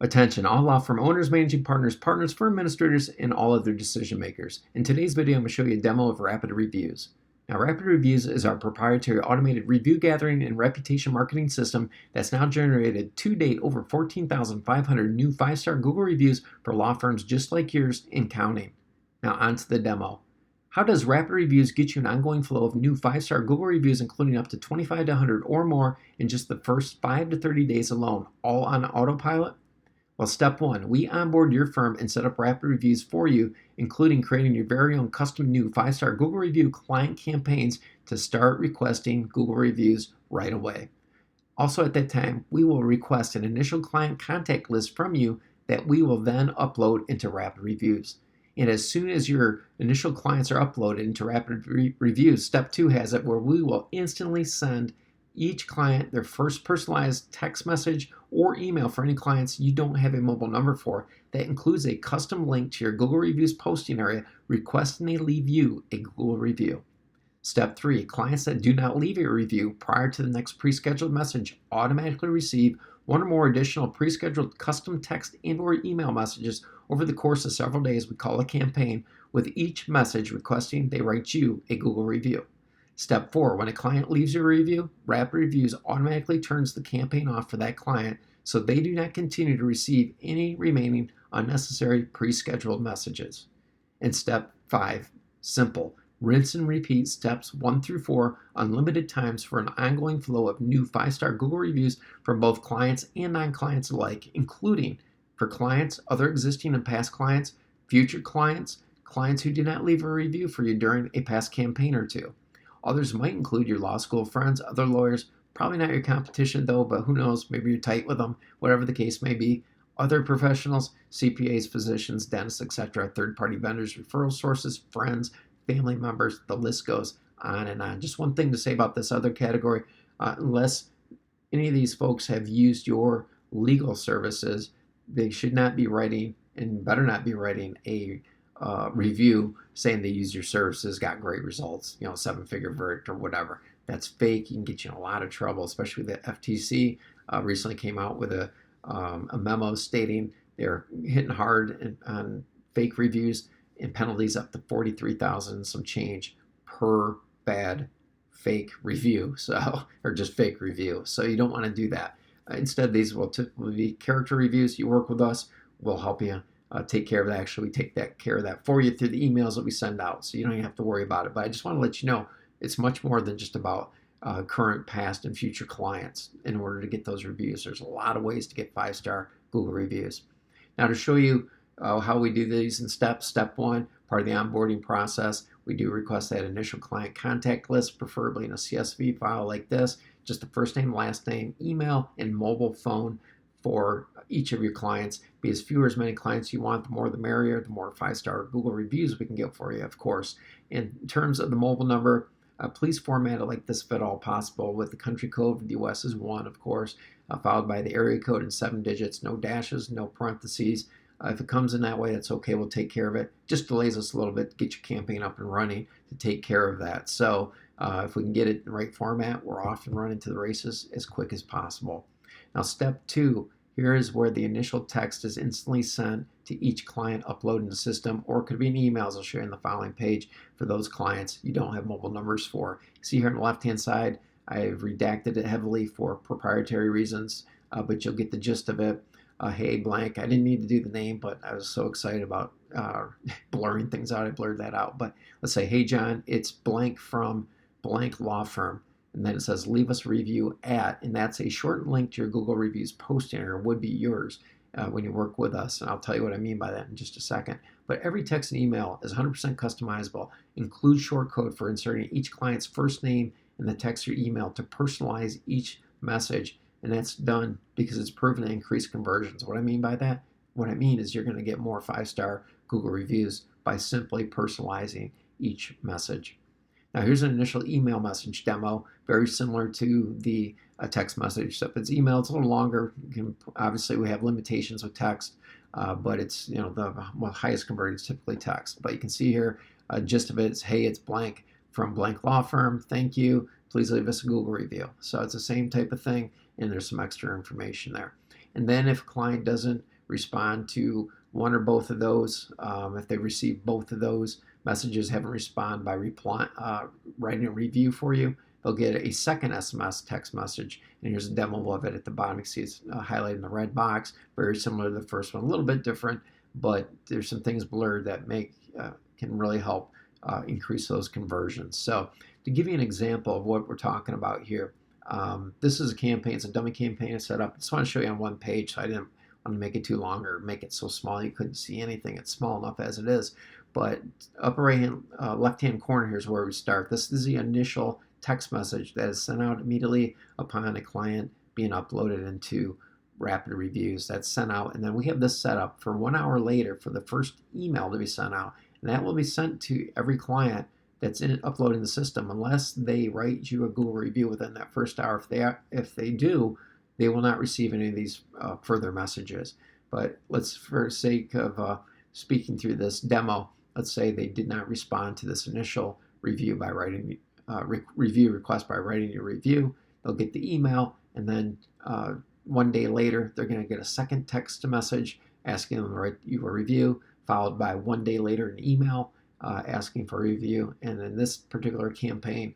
Attention, all law firm owners, managing partners, partners, firm administrators, and all other decision makers. In today's video, I'm going to show you a demo of RapidReviews. Now, RapidReviews is our proprietary automated review gathering and reputation marketing system that's now generated to date over 14,500 new 5-star Google reviews for law firms just like yours and counting. Now, on to the demo. How does RapidReviews get you an ongoing flow of new 5-star Google reviews, including up to 25 to 100 or more in just the first 5 to 30 days alone, all on autopilot? Well, step one, we onboard your firm and set up RapidReviews for you, including creating your very own custom new 5-star Google review client campaigns to start requesting Google reviews right away. Also at that time, we will request an initial client contact list from you that we will then upload into RapidReviews. And as soon as your initial clients are uploaded into RapidReviews, step two has it where we will instantly send each client their first personalized text message or email for any clients you don't have a mobile number for. That includes a custom link to your Google Reviews posting area requesting they leave you a Google review. Step three, clients that do not leave a review prior to the next pre-scheduled message automatically receive one or more additional pre-scheduled custom text and or email messages over the course of several days. We call a campaign, with each message requesting they write you a Google review. Step four, when a client leaves your review, RapidReviews automatically turns the campaign off for that client so they do not continue to receive any remaining unnecessary pre-scheduled messages. And step five, simple, rinse and repeat steps 1 through 4 unlimited times for an ongoing flow of new 5-star Google reviews from both clients and non-clients alike, including for clients, other existing and past clients, future clients, clients who do not leave a review for you during a past campaign or two. Others might include your law school friends, other lawyers, probably not your competition though, but who knows, maybe you're tight with them, whatever the case may be. Other professionals, CPAs, physicians, dentists, etc., third-party vendors, referral sources, friends, family members, the list goes on and on. Just one thing to say about this other category, unless any of these folks have used your legal services, they should not be writing and better not be writing a review saying they use your services, got great results, 7-figure verdict or whatever. That's fake. You can get you in a lot of trouble, especially the FTC recently came out with a memo stating they're hitting hard on fake reviews and penalties up to $43,000 some change per bad fake review, or just fake review. So you don't want to do that. Instead, these will typically be character reviews. You work with us, we'll help you take care of that. Actually, we take care of that for you through the emails that we send out, so you don't even have to worry about it. But I just want to let you know it's much more than just about current, past, and future clients in order to get those reviews. There's a lot of ways to get 5-star Google reviews. Now, to show you how we do these in steps, step one, part of the onboarding process, we do request that initial client contact list, preferably in a CSV file like this, just the first name, last name, email, and mobile phone for each of your clients. Be as few or as many clients you want, the more the merrier, the more 5-star Google reviews we can get for you, of course. In terms of the mobile number, please format it like this if at all possible, with the country code for the US is 1, of course, followed by the area code in 7 digits, no dashes, no parentheses. If it comes in that way, that's okay. We'll take care of it. Just delays us a little bit to get your campaign up and running to take care of that. So if we can get it in the right format, we're off and running to the races as quick as possible. Now, step two, here is where the initial text is instantly sent to each client uploaded in the system, or it could be in emails I'll share in the following page for those clients you don't have mobile numbers for. See here on the left-hand side, I've redacted it heavily for proprietary reasons, but you'll get the gist of it. Hey, blank. I didn't need to do the name, but I was so excited about blurring things out. I blurred that out. But let's say, hey, John, it's blank from blank law firm. And then it says, leave us a review at, and that's a short link to your Google Reviews posting area, would be yours when you work with us. And I'll tell you what I mean by that in just a second. But every text and email is 100% customizable, includes short code for inserting each client's first name in the text or email to personalize each message. And that's done because it's proven to increase conversions. What I mean by that? What I mean is you're going to get more 5-star Google reviews by simply personalizing each message. Now, here's an initial email message demo, very similar to the text message. So if it's email, it's a little longer. Obviously, we have limitations with text, but it's the highest converted is typically text. But you can see here, gist of it is, hey, it's blank from blank law firm. Thank you. Please leave us a Google review. So it's the same type of thing, and there's some extra information there. And then if a client doesn't respond to one or both of those, if they receive both of those messages, haven't responded by writing a review for you, they'll get a second SMS text message. And here's a demo of it at the bottom. You can see it's highlighted in the red box, very similar to the first one, a little bit different, but there's some things blurred that can really help increase those conversions. So to give you an example of what we're talking about here, this is a campaign. It's a dummy campaign I set up. I just want to show you on one page, so I didn't want to make it too long or make it so small you couldn't see anything. It's small enough as it is. But upper right-hand, left-hand corner here is where we start. This is the initial text message that is sent out immediately upon a client being uploaded into RapidReviews. That's sent out, and then we have this set up for 1 hour later for the first email to be sent out, and that will be sent to every client that's uploading the system, unless they write you a Google review within that first hour. If they do, they will not receive any of these further messages. But let's, for sake of speaking through this demo, let's say they did not respond to this initial review by writing review request by writing your review. They'll get the email, and then 1 day later, they're going to get a second text message asking them to write you a review, followed by 1 day later an email asking for a review. And in this particular campaign,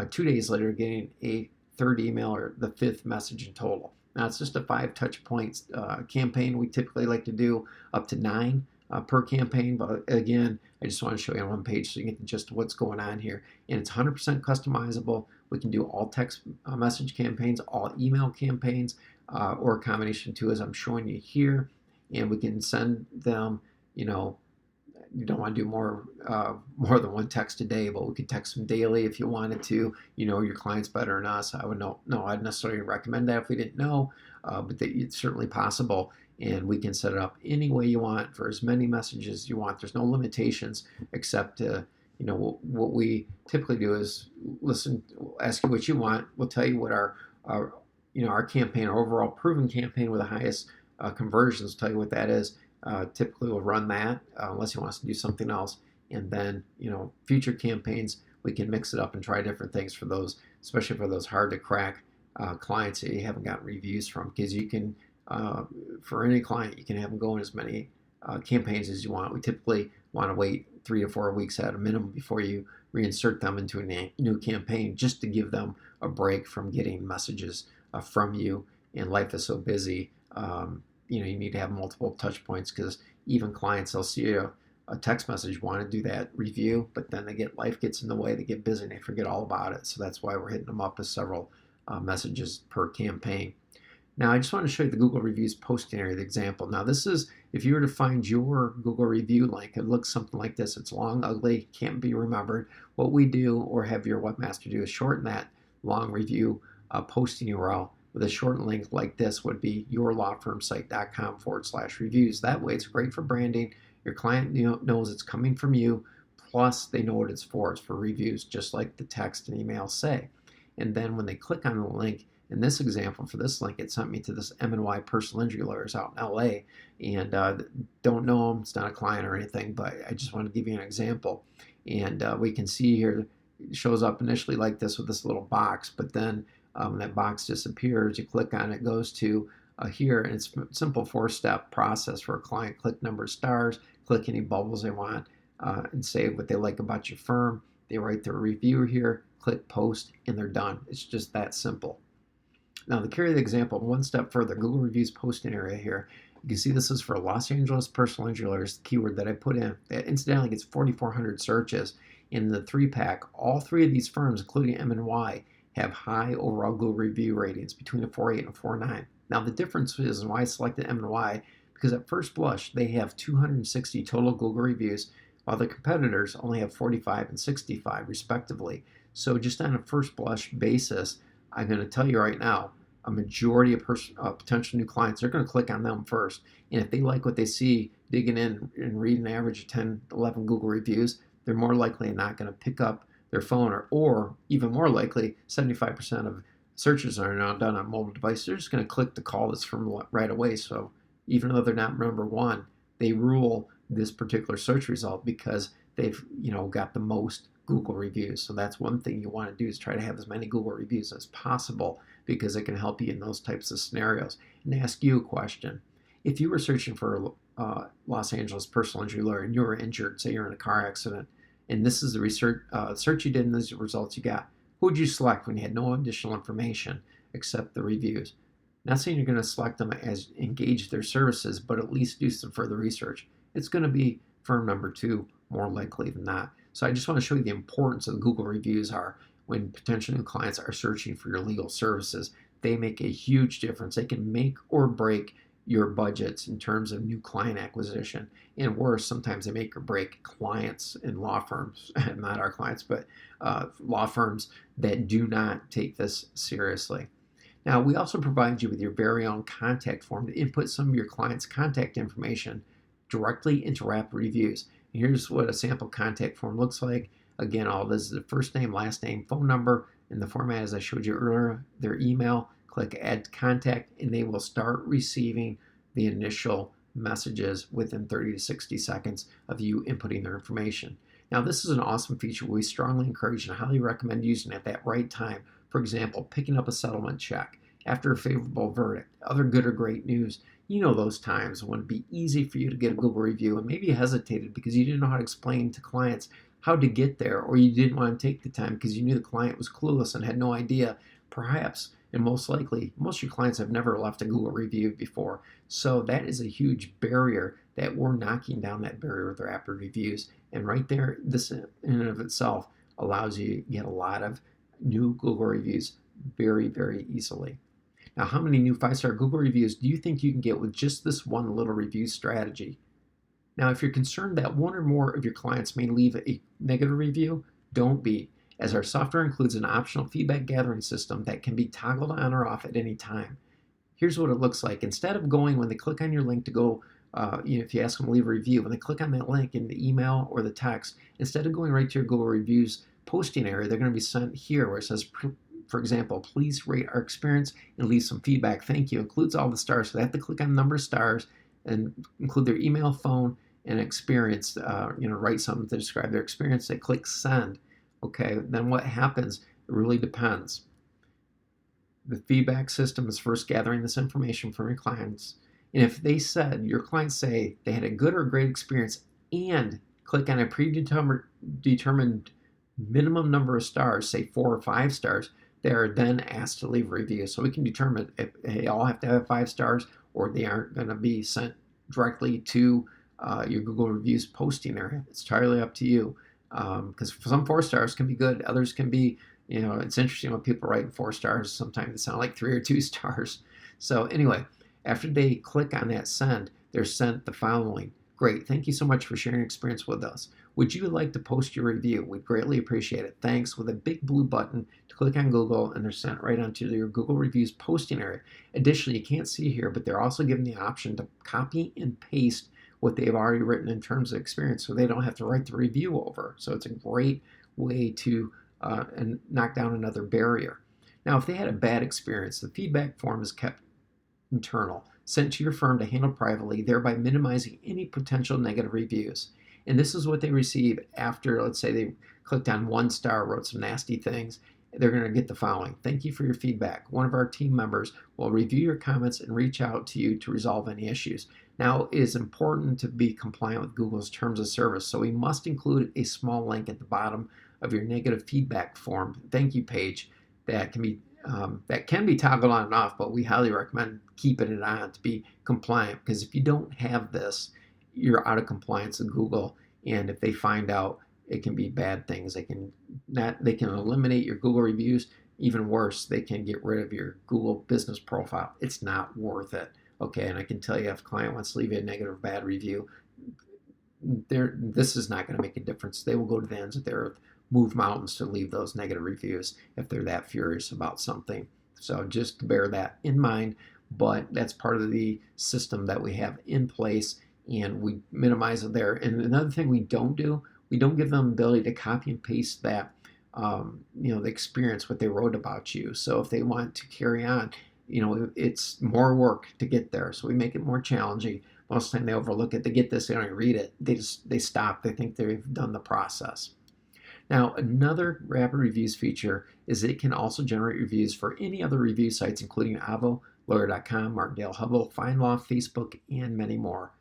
2 days later, getting a third email or the fifth message in total. Now, it's just a 5 touch points campaign. We typically like to do up to 9 per campaign, but again, I just want to show you on one page so you get the gist of what's going on here. And it's 100% customizable. We can do all text message campaigns, all email campaigns, or a combination too, as I'm showing you here. And we can send them, you don't want to do more than one text a day, but we could text them daily if you wanted to. You know your clients better than us. I would no, I'd necessarily recommend that if we didn't know, but it's certainly possible. And we can set it up any way you want for as many messages as you want. There's no limitations except what we typically do is ask you what you want. We'll tell you what our campaign, our overall proven campaign with the highest conversions, tell you what that is. Typically we'll run that unless you want us to do something else. And then, future campaigns, we can mix it up and try different things for those, especially for those hard to crack clients that you haven't gotten reviews from, because you can, for any client, you can have them go in as many campaigns as you want. We typically want to wait 3 to 4 weeks at a minimum before you reinsert them into a new campaign, just to give them a break from getting messages from you. And life is so busy, you need to have multiple touch points, because even clients, they'll see a text message, want to do that review, but then life gets in the way, they get busy and they forget all about it. So that's why we're hitting them up with several messages per campaign. Now, I just want to show you the Google Reviews posting area, the example. Now, this is, if you were to find your Google review link, it looks something like this. It's long, ugly, can't be remembered. What we do, or have your webmaster do, is shorten that long review posting URL with a short link like this would be yourlawfirmsite.com/reviews. That way, it's great for branding. Your client knows it's coming from you, plus they know what it's for. It's for reviews, just like the text and email say. And then when they click on the link, in this example, for this link, it sent me to this M&Y personal injury lawyers out in LA, and don't know him, it's not a client or anything, but I just want to give you an example. And we can see here, it shows up initially like this with this little box, but then when that box disappears, you click on it, it goes to here, and it's a simple 4-step process for a client. Click number of stars, click any bubbles they want, and say what they like about your firm. They write their review here, click post, and they're done. It's just that simple. Now, to carry the example one step further, Google Reviews posting area here, you can see this is for Los Angeles personal injury lawyers, the keyword that I put in. That incidentally gets 4,400 searches. In the 3-pack, all 3 of these firms, including M&Y, have high overall Google review ratings between a 4.8 and a 4.9. Now, the difference is, and why I selected M&Y, because at first blush, they have 260 total Google reviews, while their competitors only have 45 and 65, respectively. So just on a first blush basis, I'm going to tell you right now, a majority of potential new clients, they're going to click on them first. And if they like what they see, digging in and reading an average of 10, 11 Google reviews, they're more likely not going to pick up their phone, or even more likely, 75% of searches are now done on mobile devices. They're just going to click the call this firm right away. So even though they're not number one, they rule this particular search result because they've got the most Google reviews. So that's one thing you want to do, is try to have as many Google reviews as possible, because it can help you in those types of scenarios. And ask you a question. If you were searching for a Los Angeles personal injury lawyer and you were injured, say you're in a car accident, and this is the research search you did and these are the results you got, who would you select when you had no additional information except the reviews? Not saying you're going to select them as engage their services, but at least do some further research. It's going to be firm number 2 more likely than not. So I just want to show you the importance of Google reviews are when potential new clients are searching for your legal services. They make a huge difference. They can make or break your budgets in terms of new client acquisition. And worse, sometimes they make or break clients in law firms, not our clients, but law firms that do not take this seriously. Now, we also provide you with your very own contact form to input some of your clients' contact information directly into RapidReviews. Here's what a sample contact form looks like. Again, all this is the first name, last name, phone number, in the format as I showed you earlier, their email. Click Add Contact, and they will start receiving the initial messages within 30 to 60 seconds of you inputting their information. Now, this is an awesome feature we strongly encourage and highly recommend using at that right time. For example, picking up a settlement check after a favorable verdict, other good or great news. You know those times when it'd be easy for you to get a Google review and maybe you hesitated because you didn't know how to explain to clients how to get there, or you didn't want to take the time because you knew the client was clueless and had no idea. Perhaps, and most likely, most of your clients have never left a Google review before. So that is a huge barrier that we're knocking down that barrier with RapidReviews. And right there, this in and of itself allows you to get a lot of new Google reviews very, very easily. Now, how many new 5-star Google reviews do you think you can get with just this one little review strategy? Now, if you're concerned that one or more of your clients may leave a negative review, don't be, as our software includes an optional feedback gathering system that can be toggled on or off at any time. Here's what it looks like. Instead of going, when they click on your link to go, if you ask them to leave a review, when they click on that link in the email or the text, instead of going right to your Google Reviews posting area, they're going to be sent here where it says, for example, please rate our experience and leave some feedback. Thank you. Includes all the stars. So they have to click on the number of stars and include their email, phone, and experience. Write something to describe their experience. They click send. Okay, then what happens? It really depends. The feedback system is first gathering this information from your clients. And if they said, your clients say they had a good or great experience and click on a predetermined minimum number of stars, say 4 or 5 stars, they are then asked to leave a review. So we can determine if they all have to have 5 stars or they aren't going to be sent directly to your Google Reviews posting area. It's entirely up to you. Because some 4 stars can be good, others can be, it's interesting when people write 4 stars, sometimes it sounds like 3 or 2 stars. So anyway, after they click on that send, they're sent the following. Great, thank you so much for sharing your experience with us. Would you like to post your review? We'd greatly appreciate it. Thanks, with a big blue button to click on Google, and they're sent right onto your Google Reviews posting area. Additionally, you can't see here, but they're also given the option to copy and paste what they've already written in terms of experience, so they don't have to write the review over. So it's a great way to knock down another barrier. Now, if they had a bad experience, the feedback form is kept internal, sent to your firm to handle privately, thereby minimizing any potential negative reviews. And this is what they receive after, let's say they clicked on 1 star, wrote some nasty things. They're going to get the following. Thank you for your feedback. One of our team members will review your comments and reach out to you to resolve any issues. Now, it is important to be compliant with Google's terms of service, so we must include a small link at the bottom of your negative feedback form thank you page that can be toggled on and off, but we highly recommend keeping it on to be compliant, because if you don't have this, you're out of compliance with Google, and if they find out, it can be bad things. They can eliminate your Google reviews. Even worse, they can get rid of your Google business profile. It's not worth it. Okay, and I can tell you, if a client wants to leave you a negative or bad review, this is not going to make a difference. They will go to the ends of the earth, move mountains to leave those negative reviews if they're that furious about something. So just bear that in mind, but that's part of the system that we have in place, and we minimize it there. And another thing we don't do, we don't give them the ability to copy and paste that, the experience, what they wrote about you. So if they want to carry on, it's more work to get there. So we make it more challenging. Most of the time they overlook it. They get this, they don't even read it. They stop. They think they've done the process. Now, another Rapid Reviews feature is it can also generate reviews for any other review sites, including Avvo, Lawyer.com, Martindale Hubbell, FindLaw, Facebook, and many more.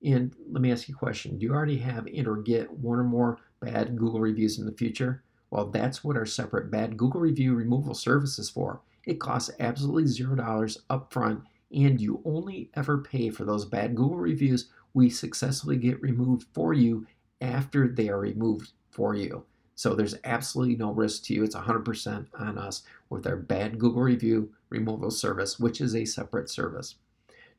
And let me ask you a question. Do you already have and or get one or more bad Google reviews in the future? Well, that's what our separate bad Google review removal service is for. It costs absolutely $0 upfront, and you only ever pay for those bad Google reviews we successfully get removed for you after they are removed for you. So there's absolutely no risk to you. It's 100% on us with our bad Google review removal service, which is a separate service.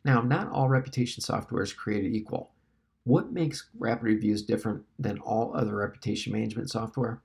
Now, not all reputation software is created equal. What makes RapidReviews different than all other reputation management software?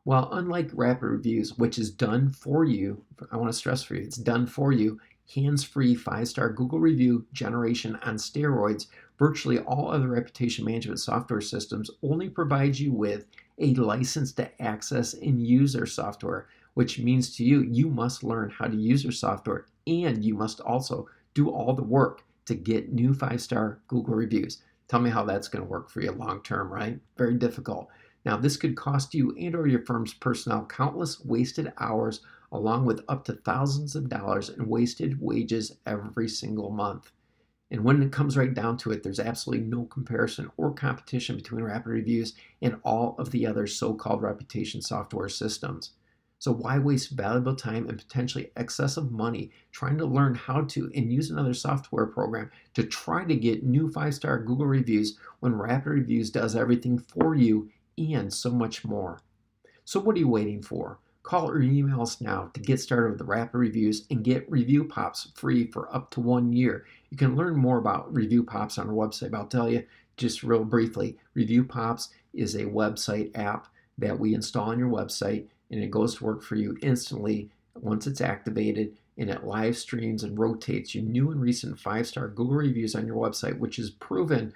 Well, unlike RapidReviews, which is done for you, I want to stress for you, it's done for you, hands-free 5-star Google review generation on steroids, virtually all other reputation management software systems only provide you with a license to access and use their software, which means to you, you must learn how to use their software, and you must also do all the work to get new 5-star Google reviews. Tell me how that's going to work for you long term, right? Very difficult. Now, this could cost you and or your firm's personnel countless wasted hours, along with up to thousands of dollars in wasted wages every single month. And when it comes right down to it, there's absolutely no comparison or competition between RapidReviews and all of the other so-called reputation software systems. So why waste valuable time and potentially excessive money trying to learn how to and use another software program to try to get new 5-star Google reviews when RapidReviews does everything for you and so much more? So what are you waiting for? Call or email us now to get started with the Rapid Reviews and get Review Pops free for up to 1 year. You can learn more about Review Pops on our website, but I'll tell you just real briefly. Review Pops is a website app that we install on your website, and it goes to work for you instantly once it's activated, and it live streams and rotates your new and recent 5-star Google reviews on your website, which is proven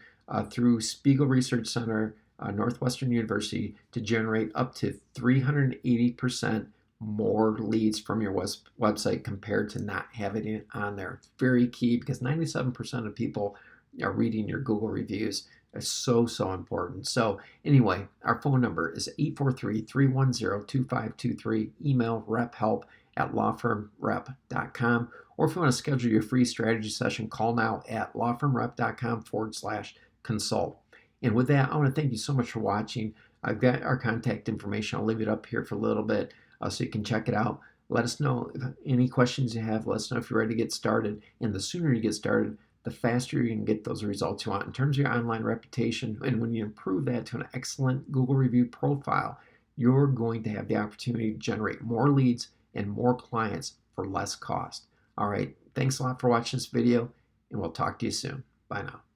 through Spiegel Research Center, Northwestern University, to generate up to 380% more leads from your website compared to not having it on there. It's very key because 97% of people are reading your Google reviews. It's so important. So anyway, our phone number is 843-310-2523. Email rephelp@lawfirmrep.com. Or if you want to schedule your free strategy session, call now at lawfirmrep.com/consult. And with that, I want to thank you so much for watching. I've got our contact information. I'll leave it up here for a little bit so you can check it out. Let us know if any questions you have. Let us know if you're ready to get started. And the sooner you get started, the faster you can get those results you want in terms of your online reputation. And when you improve that to an excellent Google review profile, you're going to have the opportunity to generate more leads and more clients for less cost. All right, thanks a lot for watching this video, and we'll talk to you soon. Bye now.